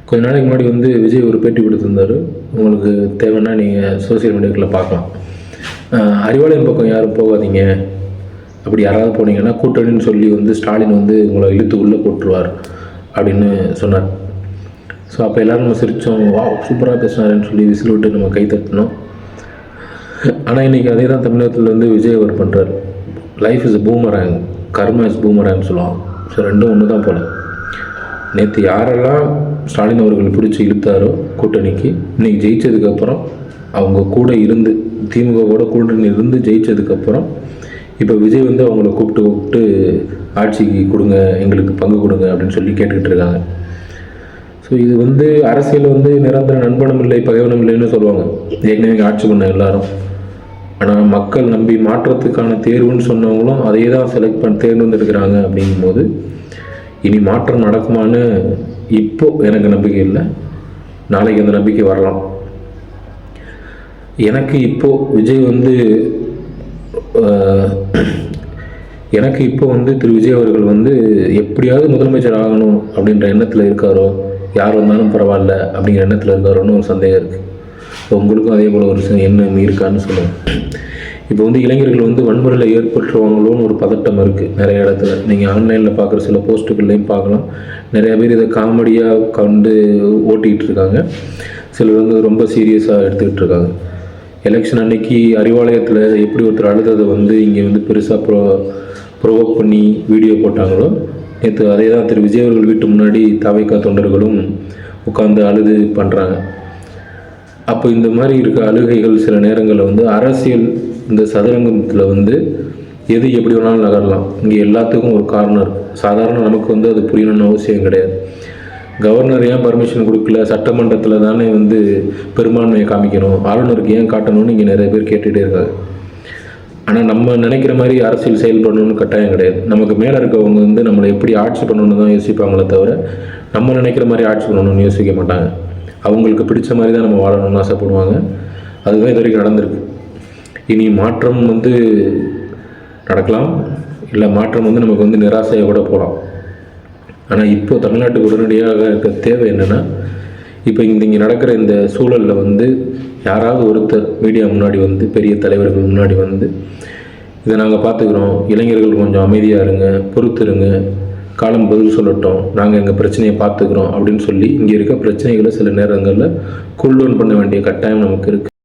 கொஞ்ச நாளைக்கு முன்னாடி வந்து விஜய் ஒரு பேட்டி கொடுத்துருந்தாரு. உங்களுக்கு தேவைன்னா நீங்கள் சோசியல் மீடியாக்களில் பார்க்கலாம். அறிவாலயம் பக்கம் யாரும் போகாதீங்க, அப்படி யாராவது போனீங்கன்னா கூட்டணின்னு சொல்லி வந்து ஸ்டாலின் வந்து உங்களை இழுத்து உள்ளே போட்டுருவார் அப்படின்னு சொன்னார். ஸோ அப்போ எல்லோரும் நம்ம சிரித்தோம், வா சூப்பராக பேசினாருன்னு சொல்லி விசில் விட்டு நம்ம கை தட்டினோம். ஆனால் இன்றைக்கி அதே தான் தமிழகத்தில் வந்து விஜய் அவர் பண்ணுறாரு. Life is boomerang, karma is பூமராங்னு சொல்லுவாங்க. ஸோ ரெண்டும் ஒன்று தான் போல். நேற்று யாரெல்லாம் ஸ்டாலின் அவர்கள் பிடிச்சி இழுத்தாரோ கூட்டணிக்கு, இன்றைக்கி ஜெயித்ததுக்கப்புறம் அவங்க கூட இருந்து திமுகவோட கூட்டணி இருந்து ஜெயித்ததுக்கப்புறம் இப்போ விஜய் வந்து அவங்கள கூப்பிட்டு ஆட்சிக்கு கொடுங்க, எங்களுக்கு பங்கு கொடுங்க அப்படின்னு சொல்லி கேட்டுக்கிட்டு இருக்காங்க. ஸோ இது வந்து அரசியல் வந்து நிரந்தர நண்பனும் இல்லை பகைவனும் இல்லைன்னு சொல்லுவாங்க ஏற்கனவே ஆட்சி பண்ண எல்லாரும். ஆனால் மக்கள் நம்பி மாற்றத்துக்கான தேர்வுன்னு சொன்னவங்களும் அதையே தான் செலக்ட் பண்ணி தேர்ந்தெடுக்கிறாங்க. அப்படிங்கும்போது இனி மாற்றம் நடக்குமான்னு இப்போது எனக்கு நம்பிக்கை இல்லை, நாளைக்கு அந்த நம்பிக்கை வரலாம். எனக்கு இப்போது விஜய் வந்து திரு விஜய் அவர்கள் வந்து எப்படியாவது முதலமைச்சர் ஆகணும் அப்படின்ற எண்ணத்தில் இருக்காரோ, யார் வந்தாலும் பரவாயில்ல அப்படிங்கிற எண்ணத்தில் இருக்காரோன்னு ஒரு சந்தேகம் இருக்குது. ஸோ உங்களுக்கும் அதே போல் ஒரு எண்ணம் இருக்கான்னு சொல்லுங்கள். இப்போ வந்து இளைஞர்கள் வந்து வன்முறையில் ஏற்பட்டுருவாங்களோன்னு ஒரு பதட்டம் இருக்குது நிறைய இடத்துல. நீங்கள் ஆன்லைனில் பார்க்குற சில போஸ்ட்டுகள்லையும் பார்க்கலாம். நிறையா பேர் இதை காமெடியாக கண்டு ஓட்டிகிட்டு இருக்காங்க, சிலர் வந்து ரொம்ப சீரியஸாக எடுத்துக்கிட்டு இருக்காங்க. எலெக்ஷன் அன்னைக்கு அறிவாலயத்தில் எப்படி ஒருத்தர் அழுததை வந்து இங்கே வந்து பெருசாக ப்ரொவோக் பண்ணி வீடியோ போட்டாங்களோ, நேற்று அதே தான் திரு விஜய் அவர்கள் வீட்டு முன்னாடி தவைக்கா தொண்டர்களும் உட்காந்து அழுது பண்ணுறாங்க. அப்போ இந்த மாதிரி இருக்க அழுகைகள் சில நேரங்களில் வந்து அரசியல் இந்த சதுரங்கத்தில் வந்து எது எப்படி வேணாலும் நகரலாம். இங்கே எல்லாத்துக்கும் ஒரு காரணம் இருக்குது. சாதாரண நமக்கு வந்து அது புரியணும்னு அவசியம் கிடையாது. கவர்னர் ஏன் பர்மிஷன் கொடுக்கல, சட்டமன்றத்தில் தானே வந்து பெரும்பான்மையை காமிக்கணும், ஆளுநருக்கு ஏன் காட்டணும்னு இங்கே நிறைய பேர் கேட்டுகிட்டே இருக்காங்க. ஆனால் நம்ம நினைக்கிற மாதிரி அரசியல் செயல்படணும்னு கட்டாயம் கிடையாது. நமக்கு மேலே இருக்கவங்க வந்து நம்மளை எப்படி ஆட்சி பண்ணணுன்னு தான் யோசிப்பாங்களே தவிர நம்ம நினைக்கிற மாதிரி ஆட்சி பண்ணணும்னு யோசிக்க மாட்டாங்க. அவங்களுக்கு பிடிச்ச மாதிரி தான் நம்ம வாழணும்னு ஆசைப்படுவாங்க. அதுதான் இது வரைக்கும் நடந்திருக்கு. இனி மாற்றம் வந்து நடக்கலாம், இல்லை மாற்றம் வந்து நமக்கு வந்து நிராசையை கூட போகலாம். ஆனால் இப்போது தமிழ்நாட்டுக்கு உடனடியாக இருக்க தேவை என்னென்னா, இப்போ இங்கே நடக்கிற இந்த சூழலில் வந்து யாராவது ஒருத்தர் மீடியா முன்னாடி வந்து பெரிய தலைவர்கள் முன்னாடி வந்து இதை நாங்கள் பார்த்துக்குறோம், இளைஞர்கள் கொஞ்சம் அமைதியாக இருங்க, பொறுத்துருங்க, காலம் பதில் சொல்லட்டும், நாங்கள் எங்கள் பிரச்சனையை பார்த்துக்குறோம் அப்படின்னு சொல்லி இங்கே இருக்க பிரச்சனைகளை சில நேரங்களில் கூல் டவுன் பண்ண வேண்டிய கட்டாயம் நமக்கு இருக்குது.